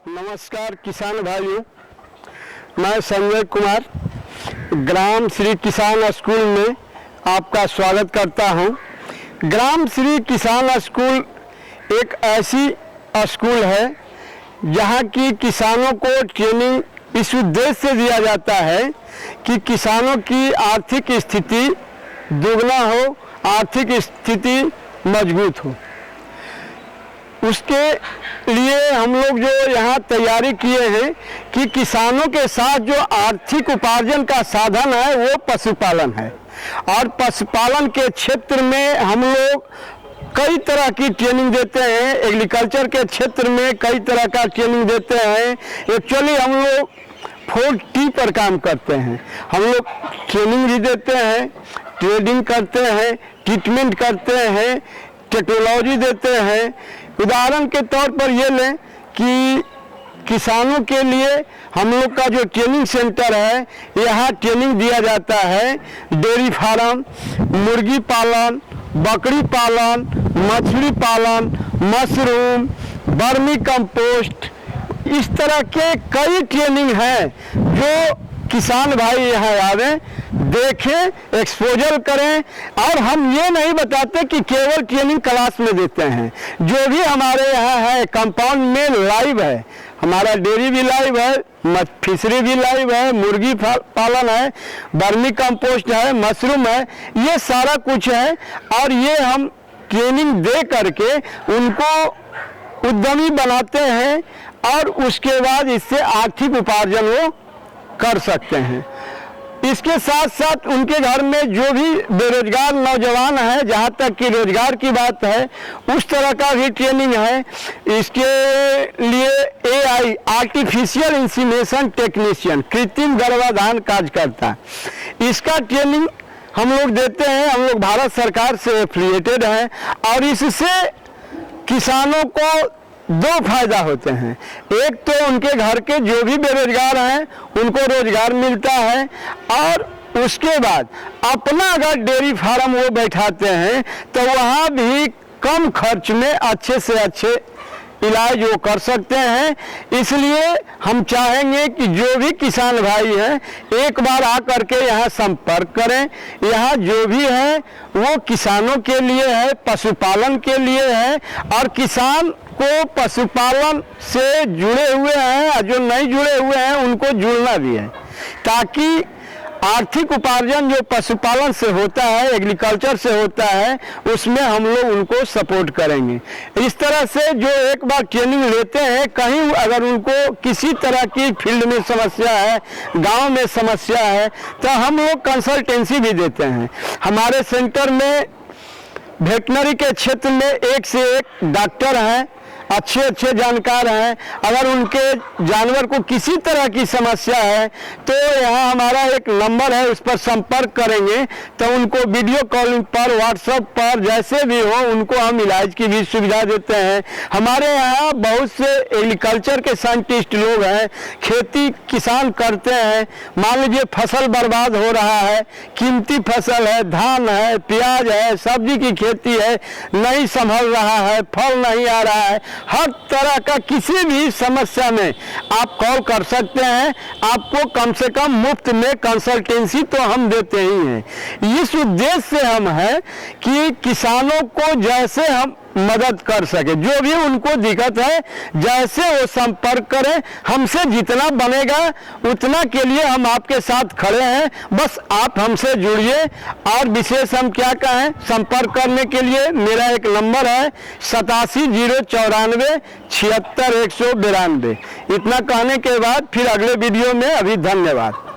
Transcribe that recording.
नमस्कार किसान भाइयों, मैं संजय कुमार ग्राम श्री किसान स्कूल में आपका स्वागत करता हूं। ग्राम श्री किसान स्कूल एक ऐसी स्कूल है जहां की किसानों को ट्रेनिंग इस उद्देश्य से दिया जाता है कि किसानों की आर्थिक स्थिति दुगना हो, आर्थिक स्थिति मजबूत हो। उसके लिए हम लोग जो यहाँ तैयारी किए हैं कि किसानों के साथ जो आर्थिक उपार्जन का साधन है वो पशुपालन है, और पशुपालन के क्षेत्र में हम लोग कई तरह की ट्रेनिंग देते हैं। एग्रीकल्चर के क्षेत्र में कई तरह का ट्रेनिंग देते हैं। एक्चुअली हम लोग 4T पर काम करते हैं। हम लोग ट्रेनिंग भी देते हैं, ट्रेडिंग करते हैं, ट्रीटमेंट करते हैं, टेक्नोलॉजी देते हैं। उदाहरण के तौर पर ये लें कि किसानों के लिए हम लोग का जो ट्रेनिंग सेंटर है, यहाँ ट्रेनिंग दिया जाता है डेयरी फार्म, मुर्गी पालन, बकरी पालन, मछली पालन, मशरूम, वर्मी कंपोस्ट, इस तरह के कई ट्रेनिंग हैं जो किसान भाई यहाँ आवें, देखें, एक्सपोजर करें। और हम ये नहीं बताते कि केवल ट्रेनिंग क्लास में देते हैं। जो भी हमारे यहाँ है कंपाउंड में लाइव है। हमारा डेयरी भी लाइव है, फिशरी भी लाइव है, मुर्गी पालन है, वर्मी कंपोस्ट है, मशरूम है, ये सारा कुछ है। और ये हम ट्रेनिंग दे करके उनको उद्यमी बनाते हैं और उसके बाद इससे आर्थिक उपार्जन वो कर सकते हैं। इसके साथ साथ उनके घर में जो भी बेरोजगार नौजवान है, जहाँ तक कि रोजगार की बात है, उस तरह का भी ट्रेनिंग है। इसके लिए AI आर्टिफिशियल इंसीमिनेशन टेक्नीशियन, कृत्रिम गर्भाधान कार्यकर्ता, इसका ट्रेनिंग हम लोग देते हैं। हम लोग भारत सरकार से एफिलिएटेड हैं और इससे किसानों को दो फायदा होते हैं। एक तो उनके घर के जो भी बेरोजगार हैं उनको रोजगार मिलता है, और उसके बाद अपना अगर डेयरी फार्म वो बैठाते हैं तो वहाँ भी कम खर्च में अच्छे से अच्छे इलाज वो कर सकते हैं। इसलिए हम चाहेंगे कि जो भी किसान भाई हैं एक बार आकर के यहाँ संपर्क करें। यहाँ जो भी है वो किसानों के लिए है, पशुपालन के लिए है, और किसान को पशुपालन से जुड़े हुए हैं और जो नहीं जुड़े हुए हैं उनको जुड़ना भी है, ताकि आर्थिक उपार्जन जो पशुपालन से होता है, एग्रीकल्चर से होता है, उसमें हम लोग उनको सपोर्ट करेंगे। इस तरह से जो एक बार ट्रेनिंग लेते हैं, कहीं अगर उनको किसी तरह की फील्ड में समस्या है, गांव में समस्या है, तो हम लोग कंसल्टेंसी भी देते हैं। हमारे सेंटर में वेटनरी के क्षेत्र में एक से एक डॉक्टर हैं, अच्छे जानकार हैं। अगर उनके जानवर को किसी तरह की समस्या है तो यहाँ हमारा एक नंबर है, उस पर संपर्क करेंगे तो उनको वीडियो कॉलिंग पर, व्हाट्सएप पर, जैसे भी हो उनको हम इलाज की भी सुविधा देते हैं। हमारे यहाँ बहुत से एग्रीकल्चर के साइंटिस्ट लोग हैं, खेती किसान करते हैं। मान लीजिए फसल बर्बाद हो रहा है, कीमती फसल है, धान है, प्याज है, सब्जी की खेती है, नहीं संभल रहा है, फल नहीं आ रहा है, हर तरह का किसी भी समस्या में आप कॉल कर सकते हैं। आपको कम से कम मुफ्त में कंसल्टेंसी तो हम देते ही हैं। इस उद्देश्य से हम हैं कि किसानों को जैसे हम मदद कर सके, जो भी उनको दिक्कत है जैसे वो संपर्क करें, हमसे जितना बनेगा उतना के लिए हम आपके साथ खड़े हैं। बस आप हमसे जुड़िए। और विशेष हम क्या कहें, संपर्क करने के लिए मेरा एक नंबर है 87 094 76 192। इतना कहने के बाद फिर अगले वीडियो में, अभी धन्यवाद।